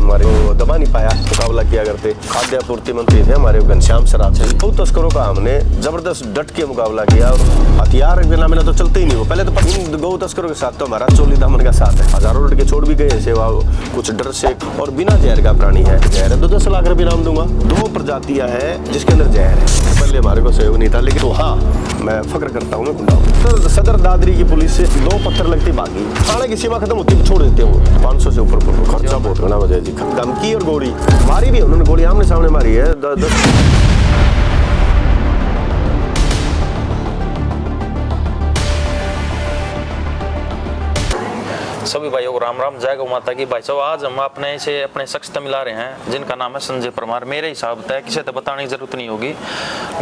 हमारे को दबा नहीं पाया, मुकाबला किया करते। खाद्य आपूर्ति मंत्री थे हमारे घनश्याम सराफ जी। गौ तस्करों का हमने जबरदस्त डट के मुकाबला किया और हथियार बिना बिना तो चलते ही नहीं। वो पहले तो इन गौ तस्करों के साथ तो हमारा चोली दामन का साथ है। हजारों लड़के छोड़ भी गए सेवा, कुछ डर से, और बिना जहर का प्राणी है। जहर है तो 10 लाख रुपये इनाम दूंगा। 2 प्रजातियां हैं जिसके अंदर जहर है। पहले हमारे को सहयोग नहीं था, लेकिन तो हाँ मैं फक्र करता हूँ। मैं सदर दादरी की पुलिस से 2 पत्थर लगती भागी, थाने की सीमा खत्म होती छोड़ देते हो। 500 से ऊपर खर्चा बहुत होना वजह जी। धमकी और गोली मारी भी, उन्होंने गोली आमने सामने मारी है। सभी भाइयों को राम राम, जय गौ माता की। भाई साहब आज हम अपने शख्स से मिला रहे हैं जिनका नाम है संजय परमार। मेरे हिसाब से किसी से बताने की जरूरत नहीं होगी।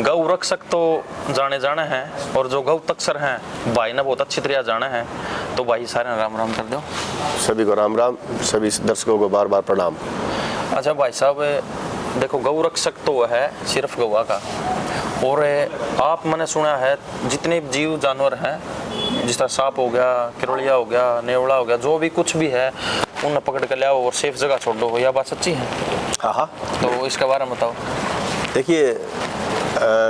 गौ रक्षक तो जाने जाने हैं और जो गौ तस्कर हैं भाई ने बहुत अच्छी तरह जाना है। तो भाई सारे राम राम कर दो। सभी को राम राम, सभी दर्शकों को बार बार प्रणाम। अच्छा भाई साहब देखो, गौ रक्षक तो है सिर्फ गौवा का, और आप मैंने सुना है जितने जीव जानवर हैं, जिस तरह सांप हो गया, किरोलिया हो गया, नेवला हो गया, जो भी कुछ भी है उन्हें पकड़ कर ले आओ और सेफ जगह छोड़ दो। यह बात सच्ची है? हाँ। तो इसके बारे में बताओ। देखिए,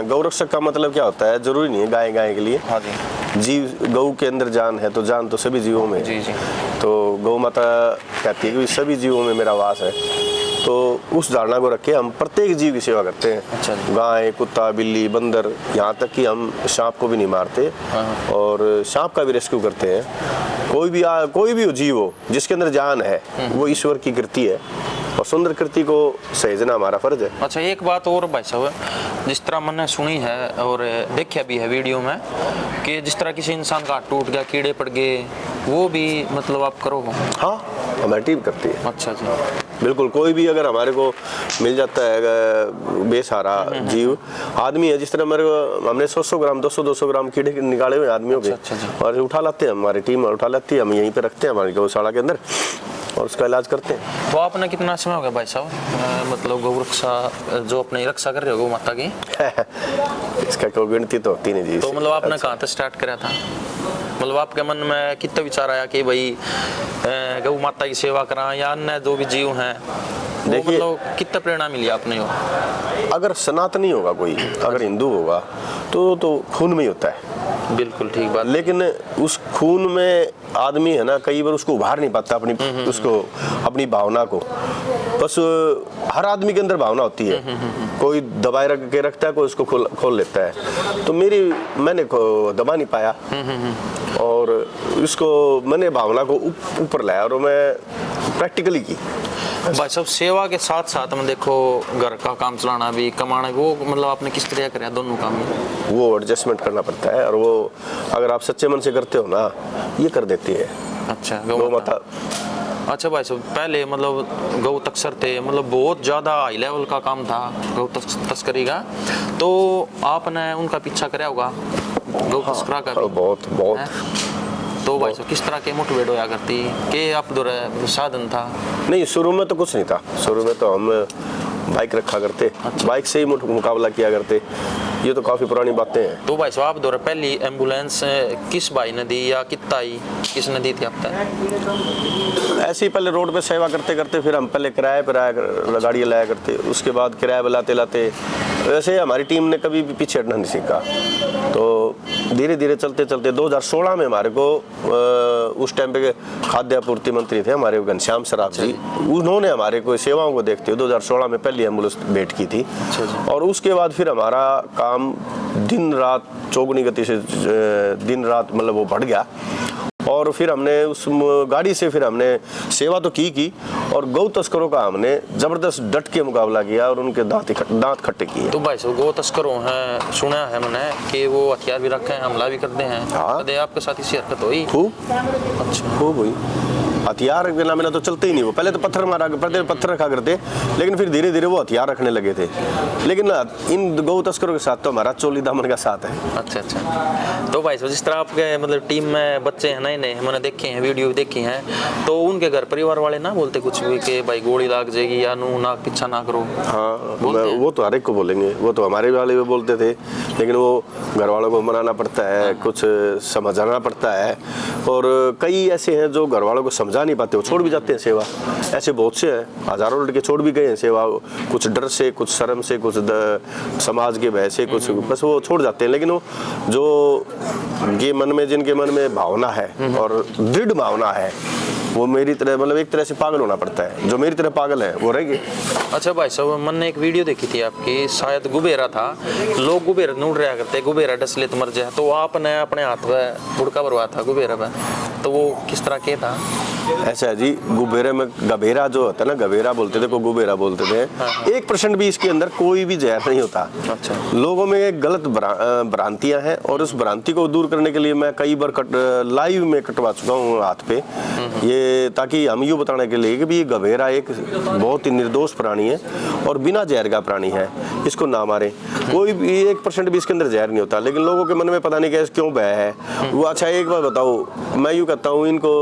गौ रक्षक का मतलब क्या होता है? जरूरी नहीं है गाय के लिए। हाँ जी। जीव, गौ के अंदर जान है तो जान तो सभी जीवों में। जी जी। तो गौ माता कहती है कि सभी जीवों में मेरा वास है। तो उस धारणा को रखे हम प्रत्येक जीव की सेवा करते हैं। अच्छा जी। गाय, कुत्ता, बिल्ली, बंदर, यहाँ तक कि हम सांप को भी नहीं मारते। और सांप का भी रेस्क्यू करते हैं। कोई भी जीव हो जिसके अंदर जान है, वो ईश्वर की कृति है और सुंदर कृति को सहेजना हमारा फर्ज है। अच्छा, एक बात और भाई साहब, जिस तरह मैंने सुनी है और देखा भी है वीडियो में कि जिस तरह किसी इंसान का हाथ टूट गया, कीड़े पड़ गए, वो भी मतलब आप करो? हाँ, हमारी टीम करती है। अच्छा जी। बिल्कुल, कोई भी अगर हमारे को मिल जाता है बेसहारा जीव, आदमी है, जिस तरह मेरे को हमने 100 ग्राम 200 ग्राम कीड़े निकाले हुए आदमियों के। अच्छा जी। और उठा लाते हैं, हमारी टीम उठा लाती है, हम यहीं पे रखते हैं हमारी गौशाला के अंदर और उसका इलाज करते हैं। तो आपने कितना समय हो गया भाई साहब मतलब गौ रक्षा जो अपनी रक्षा कर रहे हो गौ माता की? इसका कोई गिनती तो होती नहीं जी। तो मतलब आपने कहाँ से स्टार्ट करा था? मतलब आपके मन में कितना विचार आया कि भाई गौ माता की सेवा करा या अन्य जो भी जीव हैं? देखिए, मतलब कितना प्रेरणा मिली आपने? अगर सनातनी होगा कोई, अगर हिंदू होगा तो खून में ही होता है। बिल्कुल ठीक बात। लेकिन उस खून में आदमी है ना, कई बार उसको उभार नहीं पाता अपनी भावना को। बस हर आदमी के अंदर भावना होती है। कोई दबाए रख के रखता है, कोई उसको खोल लेता है। तो मैंने दबा नहीं पाया और इसको मैंने भावना को ऊपर लाया और मैं प्रैक्टिकली की। भाई साहब सेवा के साथ साथ में देखो घर का काम चलाना भी, कमाना, वो मतलब आपने किस तरह कराया दोनों काम? वो एडजस्टमेंट करना पड़ता है और वो अगर आप सच्चे मन से करते हो ना, ये कर देती है। अच्छा, गौ माता। अच्छा भाई साहब, पहले मतलब गौ तस्कर थे, मतलब बहुत ज़्यादा हाई लेवल का काम था गौ तस्करी का, तो आपने उनका पीछा कराया होगा गौ तस्करा का भी? बहुत। तो भाई साहब किस तरह के मोटिवेट होया करती कि आप साधन था? नहीं, शुरू में तो कुछ नहीं था। शुरू में तो हम बाइक रखा करते। अच्छा। बाइक से ही मुकाबला किया करते। ये तो काफी पुरानी बातें हैं। तो भाई साहब आप दौरे पहली एम्बुलेंस किस भाई ने दी या कितना आई, किस ने दी थी आप तक? ऐसे ही पहले रोड पे सेवा करते करते फिर हम पहले किराए पर गाड़ियाँ लाया करते, उसके बाद किराए पर लाते वैसे हमारी टीम ने कभी भी पीछे हटना नहीं सीखा। तो धीरे धीरे चलते 2016 में हमारे को उस टाइम पे खाद्य आपूर्ति मंत्री थे हमारे घनश्याम सराफ जी, उन्होंने हमारे को सेवाओं को देखते हुए 2016 में पहली एम्बुलेंस भेंट की थी। और उसके बाद फिर हमारा काम दिन रात चौगुनी गति से दिन रात मतलब वो बढ़ गया। और फिर हमने उस गाड़ी से फिर हमने सेवा तो की और गौ तस्करों का हमने जबरदस्त डट के मुकाबला किया और उनके दांत खट्टे किए। तो भाई साहब गौ तस्करों हैं, सुना है मैंने कि वो हथियार भी रखे हैं, हमला भी करते हैं। हाँ। आपके साथ इसी हरकत हुई? खूब। अच्छा, खूब हुई। हथियार बिना बिना तो चलते ही नहीं। वो पहले तो पत्थर रखा करते, लेकिन फिर धीरे धीरे वो हथियार रखने लगे थे। लेकिन इन गौ तस्करों के साथ तो हमारा चोली दामन का साथ है। अच्छा। तो भाई जिस तरह आपके मतलब टीम में बच्चे हैं नए मैंने देखे हैं, वीडियो देखी हैं, तो उनके घर परिवार वाले ना बोलते कुछ भी कि भाई गोली लाग जाएगी या ना पीछा ना करो? हाँ, वो तो हर एक को बोलेंगे। वो तो हमारे वाले भी बोलते थे, लेकिन वो घर वालों को मनाना पड़ता है, कुछ समझाना पड़ता है। और कई ऐसे हैं जो घर वालों को समझा जा नहीं पाते, वो छोड़ भी जाते हैं सेवा। ऐसे बहुत से हैं, हजारों लड़के छोड़ भी गए हैं सेवा, कुछ डर से, कुछ शर्म से, कुछ समाज के भय से, कुछ बस वो छोड़ जाते हैं। लेकिन वो जो ये मन में, जिनके मन में भावना है और दृढ़ भावना है, वो मेरी तरह, मतलब एक तरह से पागल होना पड़ता है। जो मेरी तरह पागल है वो रहेंगे। अच्छा भाई साहब, मैंने एक वीडियो देखी थी आपकी, शायद गुबेरा था, लोग गुबेरा ढूंढ रहा करते, गुबेरा डस ले तो मर जाए, तो आपने अपने हाथ में बुड़का भरवा था गुबेरा में, तो वो किस तरह के था? ऐसा है जी, गुबेरे में गभेरा जो होता है ना, गभेरा बोलते थे को गुबेरा बोलते थे। 1% भी इसके अंदर कोई भी जहर नहीं होता। अच्छा। लोगों में एक गलत भ्रांतियां हैं और उस भ्रांति को दूर करने के लिए मैं कई बार लाइव में कटवा चुका हूँ हाथ पे, ये ताकि हम यूँ बताने के लिए कि भी गभेरा एक बहुत ही निर्दोष प्राणी है और बिना जहर का प्राणी है, इसको ना मारे। कोई भी 1% भी इसके अंदर जहर नहीं होता, लेकिन लोगों के मन में पता नहीं कैसे क्यों भय है वो। अच्छा एक बार बताओ, मैं यूँ कहता हूँ, इनको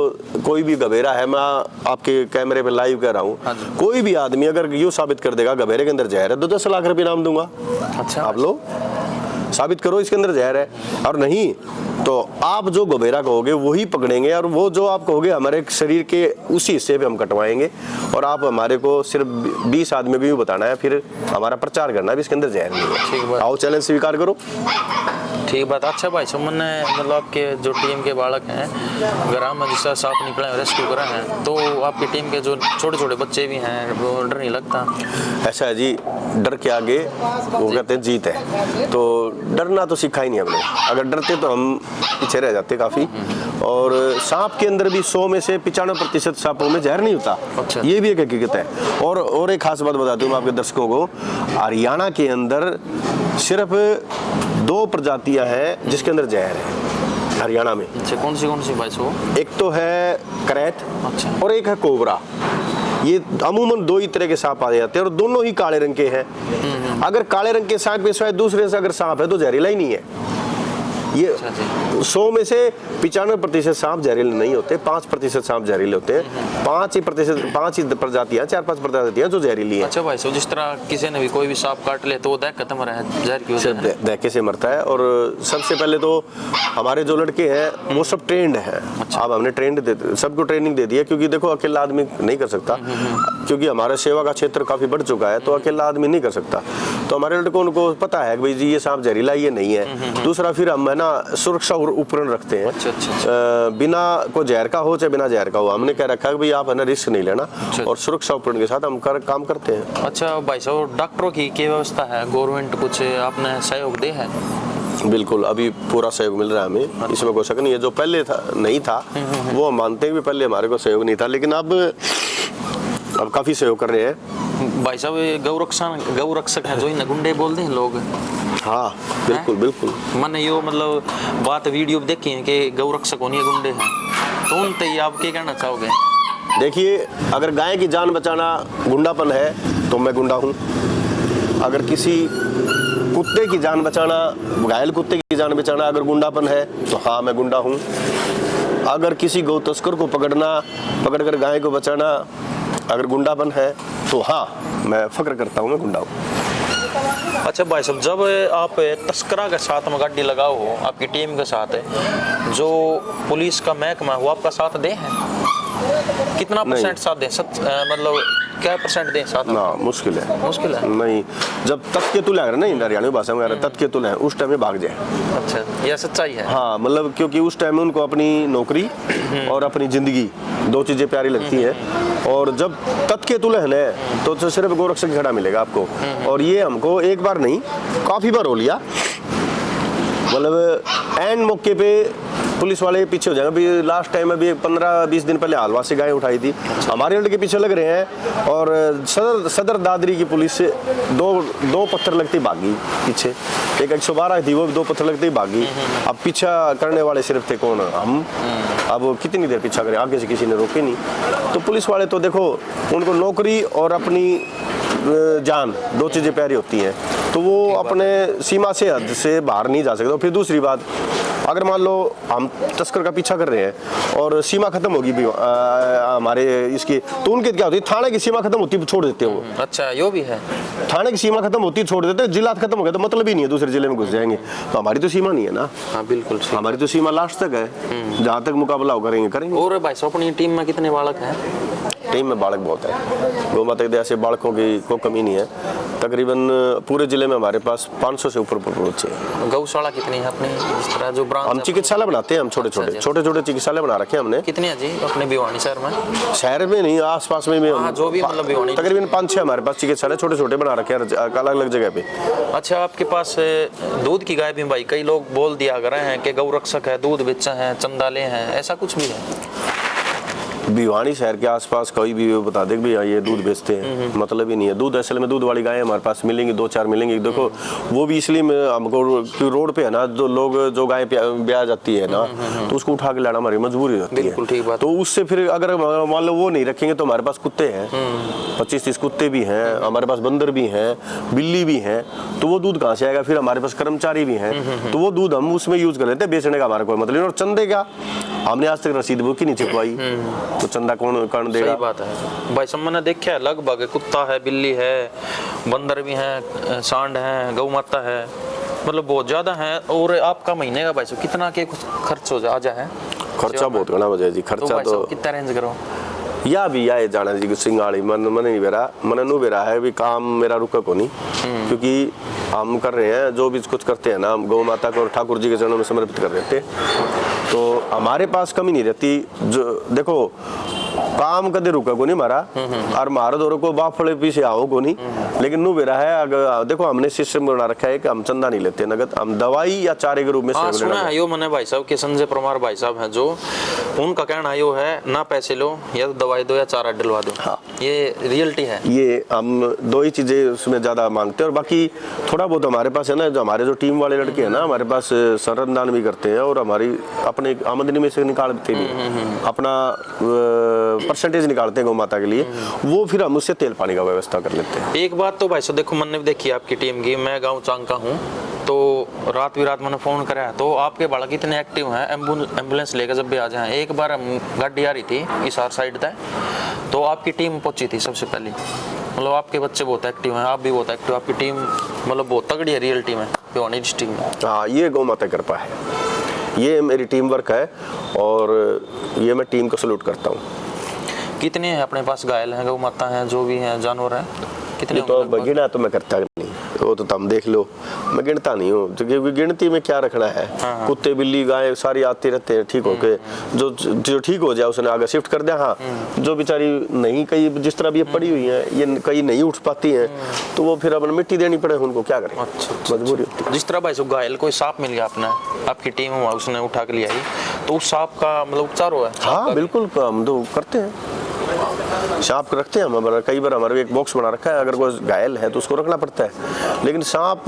कोई भी गभेरा है, मैं आपके कैमरे पे लाइव कर रहा हूँ, कोई भी आदमी अगर यूँ साबित कर देगा गभेरे के अंदर जहर है तो 10 लाख रुपए इनाम दूंगा। अच्छा, आप लोग साबित करो इसके अंदर जहर है, और नहीं तो आप जो गभेरा कहोगे वही पकड़ेंगे, और वो जो आप कहोगे हमारे शरीर के उसी हिस्से पे हम कटवाएंगे, और आप हमारे को सिर्फ 20 आदमी को बताना है, फिर हमारा प्रचार करना है भी इसके अंदर जहर नहीं है। ठीक बात। आओ चैलेंज स्वीकार करो। ठीक बात। अच्छा भाई साहब, मैंने मतलब आपके जो टीम के बालक हैं, ग्राम में जिसका सांप निकला है, रेस्क्यू करा है, तो आपकी टीम के जो छोटे छोटे बच्चे भी हैं, वो डर नहीं लगता? ऐसा है जी, डर के आगे वो कहते हैं जीत है, तो डरना तो सीखा ही नहीं हमने। अगर डरते तो हम पीछे रह जाते काफी। और सांप के अंदर भी 100 में से 95% सांपों में जहर नहीं होता। अच्छा। ये भी एक हकीकत है। और एक खास बात बताती हूँ आपके दर्शकों को, हरियाणा के अंदर सिर्फ 2 प्रजातियां हैं जिसके अंदर जहर है हरियाणा में। अच्छा, कौन सी भाई साहब? एक तो है करैत। अच्छा। और एक है कोबरा। ये अमूमन 2 ही तरह के सांप आ जाते हैं और दोनों ही काले रंग के हैं। अगर काले रंग के सांप के सिवाय दूसरे से अगर सांप है तो जहरीला ही नहीं है। ये 100 में से 95% सांप जहरीले नहीं होते, 5% सांप जहरीले होते हैं। 5 ही प्रजातियां, 4-5 प्रजातियां जो जहरीली हैं। अच्छा भाई साहब, जिस तरह किसी ने भी कोई भी सांप काट ले तो वो देख खत्म रहा है, जहर की वजह से दहके से मरता है। और सबसे पहले तो हमारे जो लड़के हैं वो सब ट्रेंड हैं। अच्छा। अब हमने सबको ट्रेनिंग दे दी है, क्योंकि देखो अकेला आदमी नहीं कर सकता, क्योंकि हमारा सेवा का क्षेत्र काफी बढ़ चुका है, तो अकेला आदमी नहीं कर सकता। तो हमारे लड़कों उनको पता है कि भाई जी ये सांप जहरीला ये नहीं है। दूसरा फिर हम है ना सुरक्षा उपकरण रखते हैं। अच्छा। बिना को जहर का हो चाहे बिना जहर का हो, हमने क्या रखा है भाई आप है ना रिस्क नहीं लेना। अच्छा। और सुरक्षा उपकरण के साथ हम काम करते हैं। अच्छा भाई साहब, डॉक्टरों की क्या व्यवस्था है? गवर्नमेंट कुछ आपने सहयोग दे है? बिल्कुल, अभी पूरा सहयोग मिल रहा है हमें, इसमें कोई शक नहीं है। जो पहले था नहीं था वो हम मानते हैं कि पहले हमारे को सहयोग नहीं था, लेकिन अब काफी सहयोग कर रहे हैं। भाई साहब, ये गौ रक्षक है जो इन गुंडे बोलते हैं लोग। हाँ बिल्कुल बिल्कुल। मैंने यो मतलब बात वीडियो में देखी है कि गौ रक्षक होनी है गुंडे हैं, तो उन पे आप क्या कहना चाहोगे? देखिए, अगर गाय की जान बचाना गुंडापन है तो मैं गुंडा हूँ। अगर किसी कुत्ते की जान बचाना, घायल कुत्ते की जान बचाना अगर गुंडापन है तो हाँ मैं गुंडा हूँ। अगर किसी गौ तस्कर को पकड़कर गाय को बचाना अगर गुंडापन है तो हाँ मैं फक्र करता हूँ, मैं गुंडा हूँ। अच्छा भाई साहब, जब आप तस्करा के साथ में गाड़ी लगाओ हो, आपकी टीम के साथ है, जो पुलिस का महकमा वो आपका साथ दे है? कितना % साथ दे? मतलब क्या % दे साथ? ना, मुश्किल है। मुश्किल है? नहीं, जब तत्के तुले है ना, हरियाणवी भाषा में तत्के तुले हैं, उस टाइम में भाग जाए। अच्छा, यह सच्चाई है? हाँ, मतलब क्योंकि उस टाइम में उनको अपनी नौकरी और अपनी जिंदगी 2 चीजें प्यारी लगती हैं। और जब तत्के तुले है ना तो सिर्फ गोरक्षक खड़ा मिलेगा आपको। और ये हमको एक बार नहीं काफी बार हो लिया, मतलब एंड मौके पे पुलिस वाले पीछे हो जाएंगे। अभी लास्ट टाइम में भी 15-20 दिन पहले हालवा से गाय उठाई थी, हमारे लड़के पीछे लग रहे हैं। और सदर दादरी की पुलिस से दो पत्थर लगते ही भागी पीछे। एक 112 थी, वो 2 पत्थर लगते ही भागी। अब पीछा करने वाले सिर्फ थे कौन? हम। अब कितनी देर पीछा करें, आगे से किसी ने रोके नहीं। तो पुलिस वाले तो देखो, उनको नौकरी और अपनी जान 2 चीजें प्यारी होती हैं, तो वो अपने सीमा से हद से बाहर नहीं जा सकते। फिर दूसरी बात, अगर मान लो हम तस्कर का पीछा कर रहे हैं और सीमा खत्म होगी हमारे इसकी, तो उनके क्या होती है, थाने की सीमा खत्म होती है छोड़ देते हैं वो। अच्छा, यो भी है, थाने की सीमा खत्म होती है छोड़ देते हैं, जिला खत्म हो गया तो मतलब ही नहीं है, दूसरे जिले में घुस जाएंगे। तो हमारी तो सीमा नहीं है ना। हाँ बिल्कुल, हमारी तो सीमा लास्ट तक है, जहाँ तक मुकाबला करेंगे। और भाई साहब अपनी टीम में कितने बालक हैं? टीम में बालक बहुत है, गौ माता की दया से बालकों की कोई कमी नहीं है। तकरीबन पूरे जिले में हमारे पास 500 से ऊपर बच्चे हैं। गौशाला कितनी है अपनी, इस तरह जो ब्रांच? हम चिकित्सालय बनाते हैं, हम छोटे छोटे चिकित्सालय बना रखे हैं हमने। कितने हैं जी अपने भिवानी शहर में? शहर में नहीं, आस पास में भी जो भी मतलब भिवानी तकरीबन 5-6 हमारे पास चिकित्सालय छोटे छोटे बना रखे हैं अलग अलग जगह पे। अच्छा, आपके पास दूध की गाय भी भाई, कई लोग बोल दिया कर रहे हैं कि गौ रक्षक है, दूध बेचा है, चंदाले हैं, ऐसा कुछ भी है? भिवानी शहर के आसपास कोई भी बता दे भी ये दूध बेचते हैं, मतलब ही नहीं है। दूध असल में दूध वाली गायें हमारे पास मिलेंगी, 2-4 मिलेंगी। देखो वो भी इसलिए हमको रोड पे है ना, जो लोग जो गाय ब्याह जाती है ना, तो उसको उठा के लाना हमारी मजबूरी होती है। बिल्कुल ठीक बात। तो उससे फिर अगर मान लो वो नहीं रखेंगे तो हमारे पास कुत्ते हैं, 25-30 कुत्ते भी हैं हमारे पास, बंदर भी हैं, बिल्ली भी हैं, तो वो दूध कहाँ से आएगा? फिर हमारे पास कर्मचारी भी हैं, तो वो दूध हम उसमें यूज कर लेते हैं, बेचने का हमारा कोई मतलब नहीं। और चंदे का हमने आज तक रसीद बुक ही नहीं छिपवाई, तो चंदा कौन देगा? सही बात है भाई साहब, मैंने देखा है लगभग कुत्ता है, बिल्ली है, बंदर भी हैं, सांड है, गौ माता है, मतलब बहुत ज्यादा है। और आपका महीने का भाई साहब कितना के खर्च हो जा है? खर्चा बहुत घना हो जाए जी, खर्चा तो कितना रेंज करो या भी आए जाना जी सिंगाड़ी मन नहीं बेरा मन नु बेरा है भी, काम मेरा रुका को नहीं, क्योंकि हम कर रहे हैं जो भी कुछ करते हैं ना, गौ माता को और ठाकुर जी के चरणों में समर्पित कर रहे थे, तो हमारे पास कमी नहीं रहती। जो देखो काम कदे रुका को नहीं मारा, और मारो दोरो को बाप फड़े पीछे आओ को नहीं, लेकिन नु बेरा है। अगर देखो हमने सिस्टम बना रखा है कि हम चंदा नहीं लेते नगद, हम दवाई या चारे के रूप में सुना है यो मैंने भाई साहब के संजय परमार भाई साहब हैं जो, उनका कहना यो है ना पैसे लो, या तो दवाई दो या चारा डलवा दो। हाँ। ये रियलिटी है, ये हम दो ही चीजें उसमें ज्यादा मांगते हैं। और बाकी थोड़ा बहुत हमारे पास है ना, जो हमारे जो टीम वाले लड़के हैं ना, हमारे पास श्रमदान भी करते हैं और हमारी अपने आमदनी में से निकालते भी, अपना परसेंटेज निकालते हैं गौ माता के लिए, वो फिर हम उससे तेल पानी का व्यवस्था कर लेते हैं। एक बात तो भाई साहब देखो, मैंने भी देखी आपकी टीम की, मैं गाँव चांग का हूँ, तो रात मैंने फोन करा, तो आपके बालक इतने एक्टिव हैं, एम्बुलेंस लेकर जब भी आ जाए। एक बार गाड़ी आ रही थी इसार साइड तक, तो आपकी टीम पहुंची थी सबसे पहले, मतलब आपके बच्चे बहुत एक्टिव हैं, आप भी बहुत एक्टिव, आपकी टीम मतलब बहुत तगड़ी है रियल टीम है भिवानी डिस्ट्रिक्ट में। हाँ, ये गौ माता कृपा है, ये मेरी टीम वर्क है और ये मैं टीम को सल्यूट करता हूँ। कितने हैं अपने पास घायल हैं, गौ माता हैं, जो भी हैं जानवर हैं, कितने? तो गिना तो मैं करता नहीं, वो तो तुम देख लो, मैं गिनता नहीं हूँ, क्योंकि गिनती में क्या रखना है। हाँ। कुत्ते बिल्ली गाय सारी आते रहते हैं ठीक होके, जो ठीक हो जाए उसने आगे शिफ्ट कर दिया। हाँ, जो बेचारी नहीं, कई जिस तरह भी ये पड़ी हुई है, ये कई नहीं उठ पाती हैं, तो वो फिर अपन मिट्टी देनी पड़े, उनको क्या करें, मजबूरी होती है। जिस तरह भाई साहब घायल कोई सांप मिल गया आपने, आपकी टीम उसने उठा के लिया, तो उस सांप का मतलब उपचार हुआ है? हाँ बिल्कुल, हम तो करते हैं, सांप रखते हैं हम। कई बार हमारे एक बॉक्स बना रखा है, अगर कोई घायल है तो उसको रखना पड़ता है, लेकिन सांप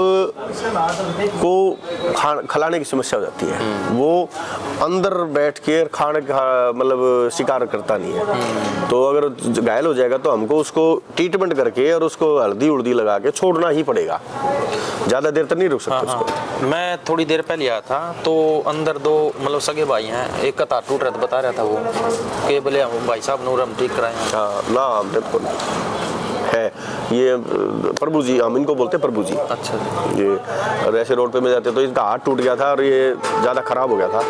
को खिलाने की समस्या हो जाती है, वो अंदर बैठ के खाने का मतलब शिकार करता नहीं है, तो अगर घायल हो जाएगा तो हमको उसको ट्रीटमेंट करके और उसको हल्दी उल्दी लगा के छोड़ना ही पड़ेगा, ज़्यादा देर तक नहीं रुक सकते। हाँ। मैं थोड़ी देर पहले आया था, तो अंदर दो मतलब सगे भाई हैं, एक का तार टूट रहा था, बता रहा था वो कि बोले भाई साहब नूर हम ठीक कराए हैं। हाँ ना, बिल्कुल है, ये प्रभु जी, हम इनको बोलते हैं प्रभु जी। अच्छा। ये और ऐसे रोड पे में जाते तो इसका हाथ टूट गया था और ये ज़्यादा खराब हो गया था,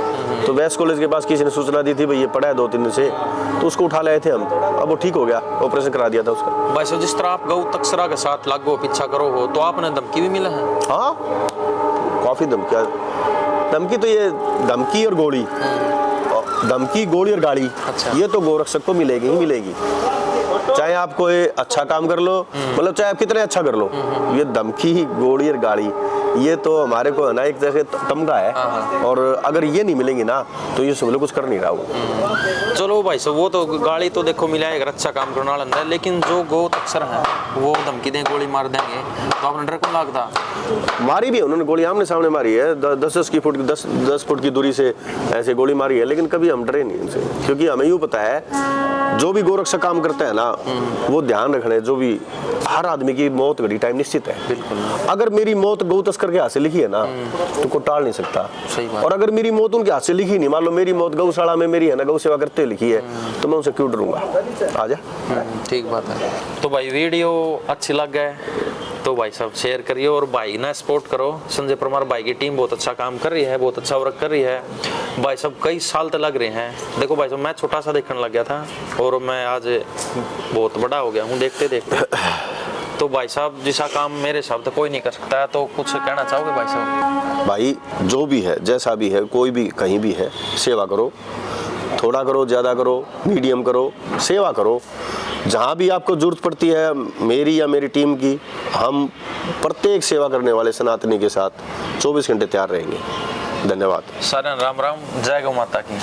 तो वेस्ट कॉलेज के पास किसी ने सूचना दी थी भाई ये पड़ा है 2-3 दिन से, तो उसको उठा लाए थे हम, अब वो ठीक हो गया, ऑपरेशन करा दिया था उसका। भाई साहब जिस तरह आप गौ तक्सरा के साथ लागो पीछा करो हो, तो आपने धमकी भी मिला है? हाँ, काफ़ी धमकी तो ये धमकी और गोली, धमकी गोली और गाड़ी। अच्छा। ये तो गोरक्षक को मिलेगी ही मिलेगी, चाहे आप कोई अच्छा काम कर लो, मतलब चाहे आप कितने अच्छा कर लो, ये धमकी गोली और गाड़ी ये तो हमारे को है ना एक तरह से तमगा है, और अगर ये नहीं मिलेंगी ना तो ये सब लोग कुछ कर नहीं रहा हूँ। चलो भाई साहब, वो तो गाड़ी तो देखो मिला है, अच्छा काम करने वाला है, लेकिन जो गौ तक्सर है वो धमकी दें गोली मार देंगे, तो आपने डर क्यों लगता? मारी भी है उन्होंने गोली, आमने सामने मारी है, 10 फुट की दूरी से ऐसे गोली मारी है, लेकिन कभी हम डरे नहीं उनसे, क्योंकि हमें यूँ पता है जो भी गोरक्षक काम करता है ना वो ध्यान रखना जो भी हर आदमी की मौत घड़ी टाइम निश्चित है। बिल्कुल। अगर मेरी मौत गौ तस्कर के हाथ से लिखी है ना तो कोई टाल नहीं सकता। सही बात। और अगर मेरी मौत उनके हाथ से लिखी नहीं, मान लो मेरी मौत गौशाला में मेरी है ना, गौ सेवा करते लिखी है, तो मैं उनसे क्यों डरूंगा। आजा। ठीक बात है। तो भाई वीडियो अच्छी लग गए तो भाई साहब शेयर करिए और भाई ना सपोर्ट करो। संजय परमार भाई की टीम बहुत अच्छा काम कर रही है, बहुत अच्छा वर्क कर रही है। भाई साहब कई साल तक लग रहे हैं। देखो भाई साहब मैं छोटा सा देखने लग गया था और मैं आज बहुत बड़ा हो गया हूँ देखते देखते। तो भाई साहब जैसा काम मेरे हिसाब से कोई नहीं कर सकता है, तो कुछ कहना चाहोगे भाई साहब? भाई जो भी है, जैसा भी है, कोई भी कहीं भी है, सेवा करो। थोड़ा करो, ज़्यादा करो, मीडियम करो, सेवा करो। जहाँ भी आपको जरूरत पड़ती है मेरी या मेरी टीम की, हम प्रत्येक सेवा करने वाले सनातनी के साथ 24 घंटे तैयार रहेंगे। धन्यवाद। सारे राम राम, जय गौ माता की।